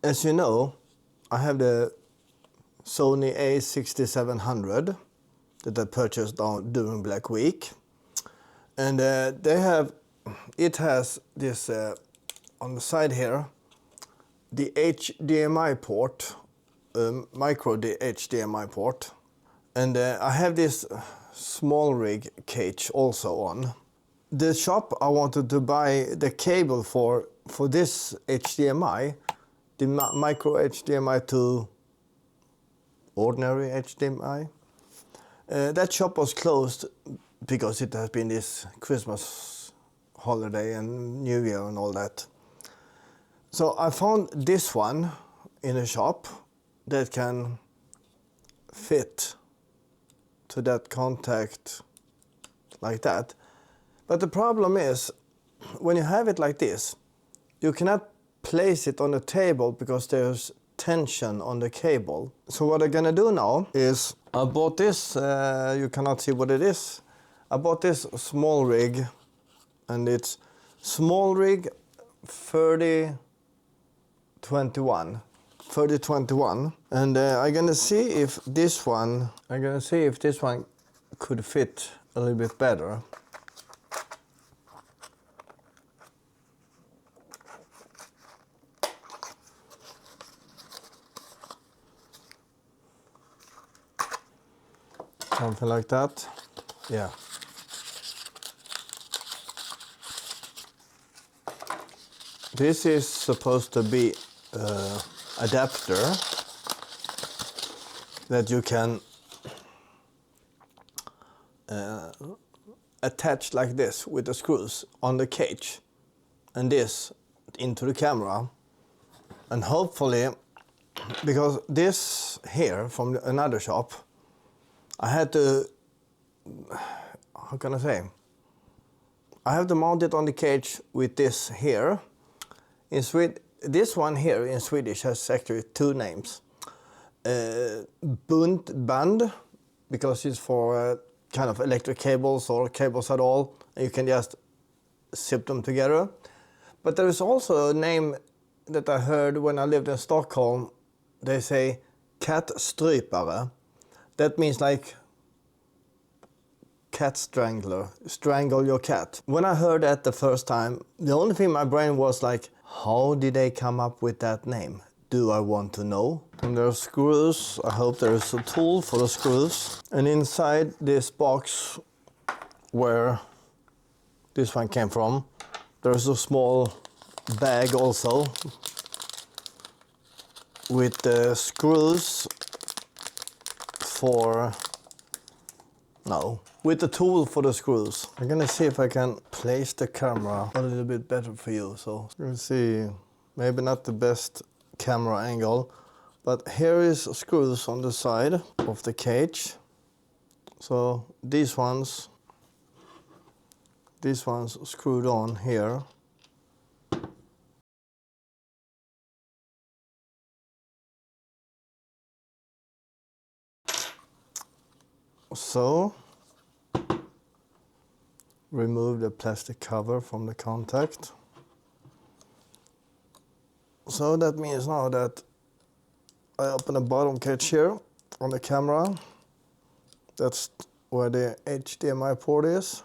As you know, I have the Sony A6700 that I purchased during Black Week, and it has this on the side here, the HDMI port, micro HDMI port, and I have this small rig cage also on. The shop I wanted to buy the cable for this HDMI, the micro HDMI to ordinary HDMI. That shop was closed because it has been this Christmas holiday and New Year and all that. So I found this one in a shop that can fit to that contact like that. But the problem is, when you have it like this, you cannot place it on the table because there's tension on the cable. So what I'm gonna do now is, I bought this, you cannot see what it is. I bought this small rig, and it's small rig 3021, and I'm gonna see if this one, could fit a little bit better. Something like that, yeah. This is supposed to be adapter that you can attach like this with the screws on the cage, and this into the camera. And hopefully, because this here from another shop, I had to, how can I say? I have to mount it on the cage with this here. In this one here in Swedish has actually two names. Buntband, because it's for kind of electric cables or cables at all, and you can just zip them together. But there is also a name that I heard when I lived in Stockholm. They say kattstrypare. That means like cat strangler, strangle your cat. When I heard that the first time, the only thing in my brain was like, how did they come up with that name? Do I want to know? And there are screws. I hope there is a tool for the screws. And inside this box where this one came from, there's a small bag also with the screws with the tool for the screws. I'm gonna see if I can place the camera a little bit better for you. So you'll see, maybe not the best camera angle, but here is screws on the side of the cage. So these ones screwed on here. So remove the plastic cover from the contact. So that means now that I open the bottom cage here on the camera. That's where the HDMI port is.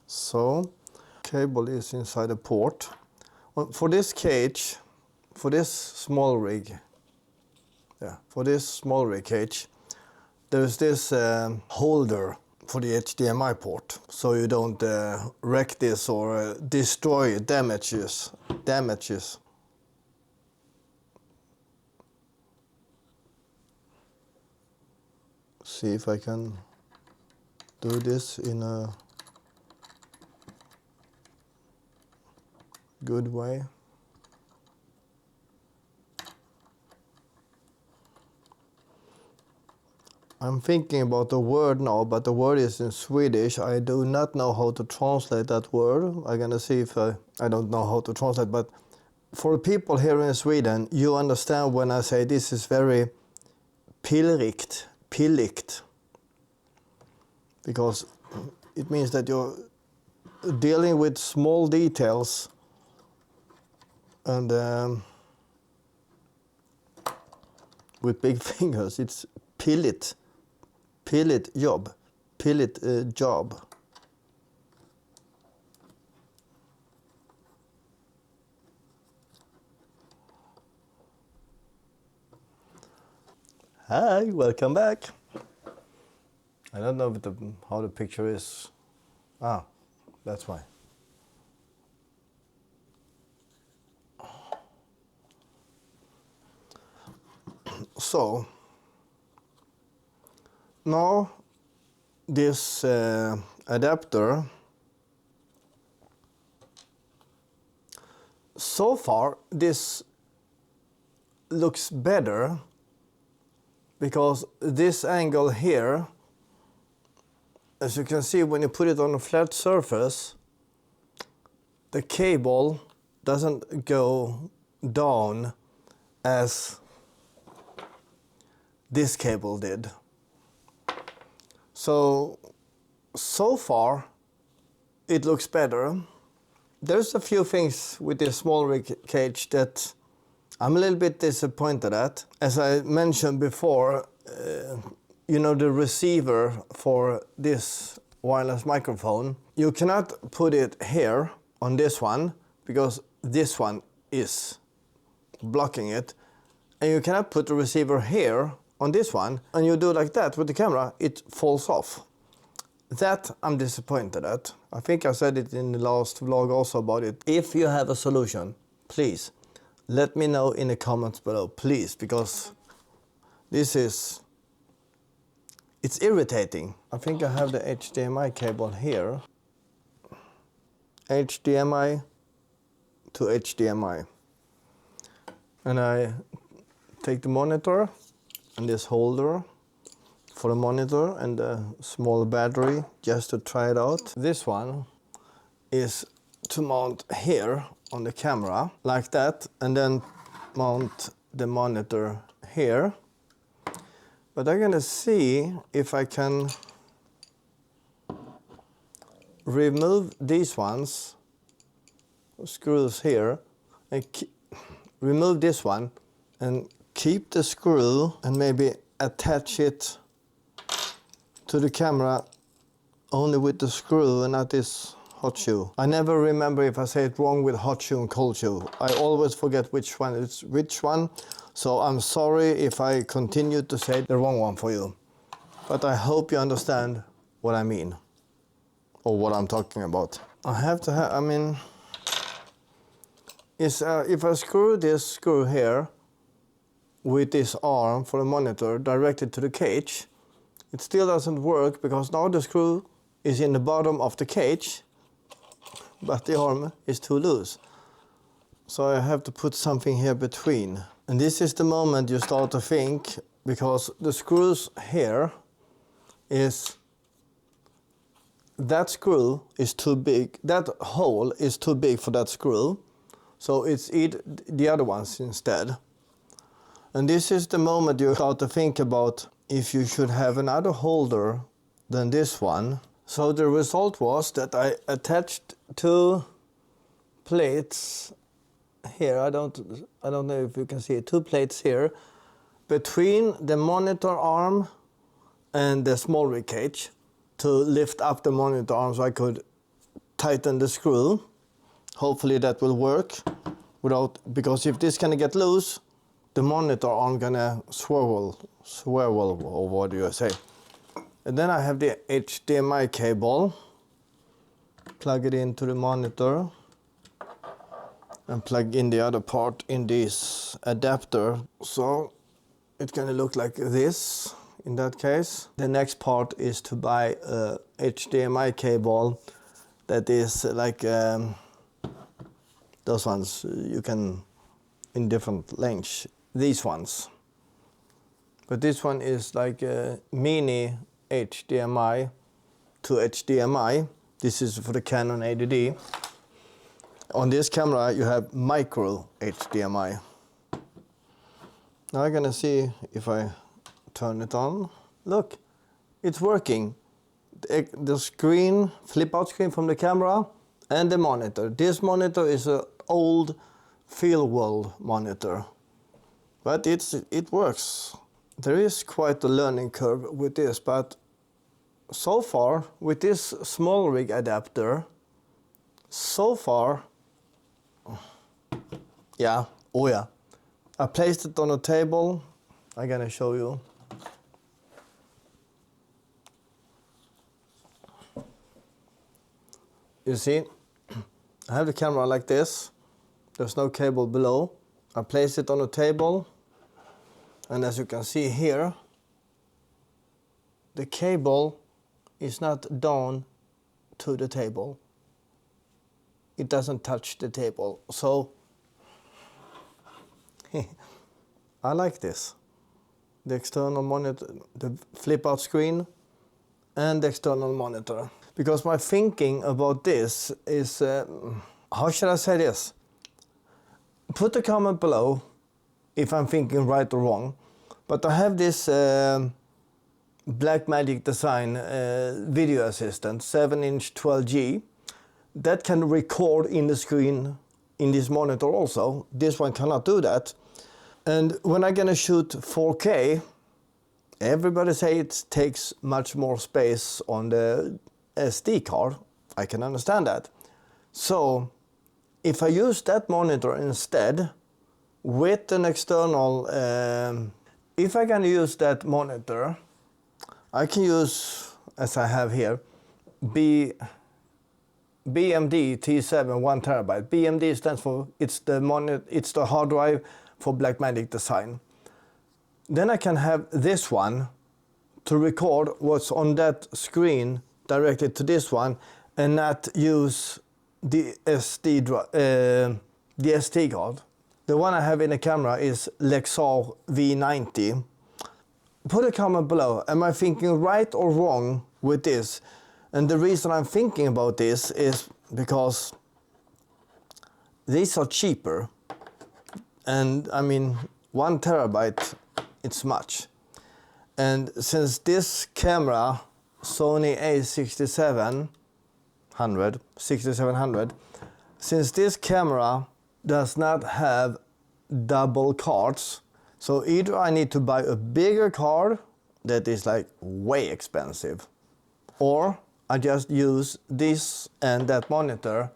So cable is inside the port. For this cage, for this small rig cage, there's this holder for the HDMI port, so you don't wreck this or destroy damages. See if I can do this in a good way. I'm thinking about the word now, but the word is in Swedish. I do not know how to translate that word. I'm gonna see if I don't know how to translate, but for people here in Sweden, you understand when I say this is very pilligt, because it means that you're dealing with small details and with big fingers. It's pillet job. Hi, welcome back. I don't know if how the picture is. Ah, that's why. So now this adapter, so far this looks better because this angle here, as you can see when you put it on a flat surface, the cable doesn't go down as this cable did. So far it looks better. There's a few things with this small rig cage that I'm a little bit disappointed at. As I mentioned before, you know, the receiver for this wireless microphone, you cannot put it here on this one because this one is blocking it, and you cannot put the receiver here on this one, and you do like that with the camera, it falls off. That I'm disappointed at. I think I said it in the last vlog also about it. If you have a solution, please let me know in the comments below, please, because it's irritating. I think I have the HDMI cable here. HDMI to HDMI. And I take the monitor and this holder for the monitor and a small battery just to try it out. This one is to mount here on the camera like that, and then mount the monitor here. But I'm gonna see if I can remove these ones, screws here, and remove this one and keep the screw and maybe attach it to the camera only with the screw and not this hot shoe. I never remember if I say it wrong with hot shoe and cold shoe. I always forget which one is which one, so I'm sorry if I continue to say the wrong one for you. But I hope you understand what I mean, or what I'm talking about. I have to have, I mean, if I screw this screw here with this arm for the monitor directed to the cage, it still doesn't work because now the screw is in the bottom of the cage, but the arm is too loose. So I have to put something here between. And this is the moment you start to think, because the screws here that screw is too big, that hole is too big for that screw, so it's the other ones instead. And this is the moment you start to think about if you should have another holder than this one. So the result was that I attached two plates here, I don't know if you can see it, two plates here between the monitor arm and the small rig cage to lift up the monitor arm so I could tighten the screw. Hopefully that will work because if this gonna get loose, the monitor arm gonna swivel, or what do you say? And then I have the HDMI cable, plug it into the monitor and plug in the other part in this adapter. So it's gonna look like this in that case. The next part is to buy a HDMI cable that is like those ones you can in different lengths, these ones. But this one is like a mini HDMI to HDMI. This is for the Canon 80D. On this camera you have micro HDMI. Now I'm gonna see if I turn it on. Look, it's working. the screen, flip out screen from the camera, and the monitor. This monitor is an old field world monitor, but it works. There is quite a learning curve with this, but so far with this small rig adapter, so far, yeah, oh yeah. I placed it on a table. I'm gonna show you. You see, I have the camera like this. There's no cable below. I place it on a table, and as you can see here, the cable is not down to the table. It doesn't touch the table. So I like this. The external monitor, the flip out screen, and the external monitor. Because my thinking about this is, how should I say this? Put a comment below if I'm thinking right or wrong. But I have this Blackmagic Design video assistant, 7-inch 12G, that can record in the screen in this monitor also. This one cannot do that. And when I'm gonna shoot 4K, everybody say it takes much more space on the SD card. I can understand that. So if I use that monitor instead with an external, if I can use that monitor, I can use, as I have here, BMD T7 1 terabyte. BMD stands for, it's the hard drive for Blackmagic Design. Then I can have this one to record what's on that screen directly to this one, and not use the SD card. The one I have in the camera is Lexar V90. Put a comment below. Am I thinking right or wrong with this? And the reason I'm thinking about this is because these are cheaper. And I mean, 1 terabyte, it's much. And since this camera, Sony A6700, since this camera does not have double cards, so either I need to buy a bigger card that is like way expensive, or I just use this and that monitor,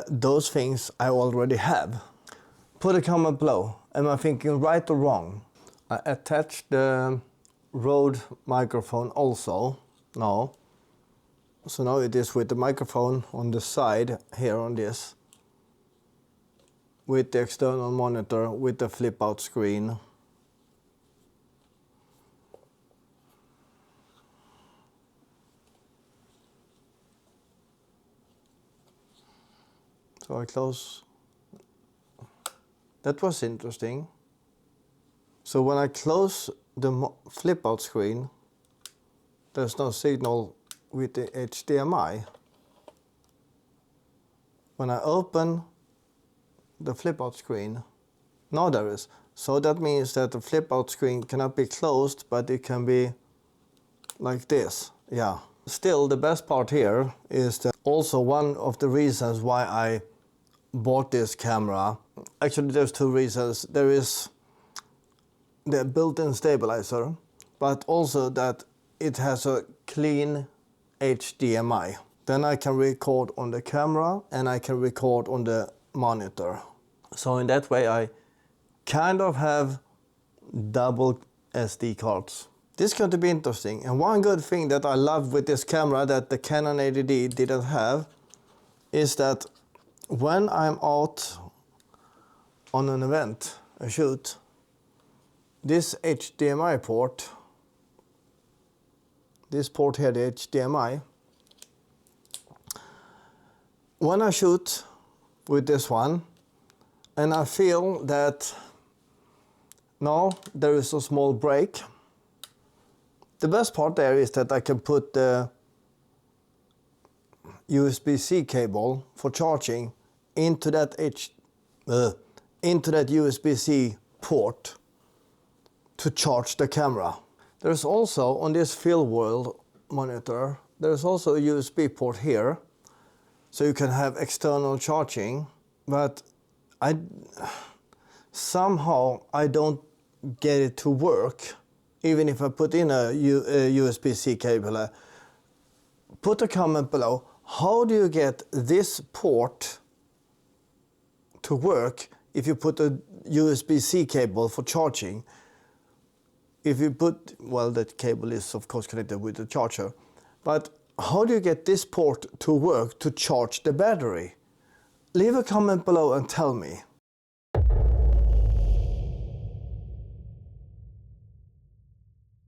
those things I already have. Put a comment below. Am I thinking right or wrong? I attached the Rode microphone also. No. So now it is with the microphone on the side here on this, with the external monitor, with the flip out screen. So I close. That was interesting. So when I close the flip out screen, there's no signal with the HDMI. When I open the flip out screen, now there is. So that means that the flip out screen cannot be closed, but it can be like this. Yeah. Still, the best part here is that also one of the reasons why I bought this camera. Actually, there's two reasons. There is the built-in stabilizer, but also that it has a clean HDMI. Then I can record on the camera and I can record on the monitor. So in that way I kind of have double SD cards. This is going to be interesting. And one good thing that I love with this camera that the Canon 80D didn't have is that when I'm out on an event, a shoot, this HDMI port, this port here, the HDMI, when I shoot with this one and I feel that now there is a small break, the best part there is that I can put the USB-C cable for charging into that USB-C port to charge the camera. There's also on this field world monitor, there's also a USB port here, so you can have external charging, but somehow I don't get it to work. Even if I put in a USB-C cable. Put a comment below, how do you get this port to work if you put a USB-C cable for charging? If you put, well, that cable is of course connected with the charger, but how do you get this port to work to charge the battery? Leave a comment below and tell me.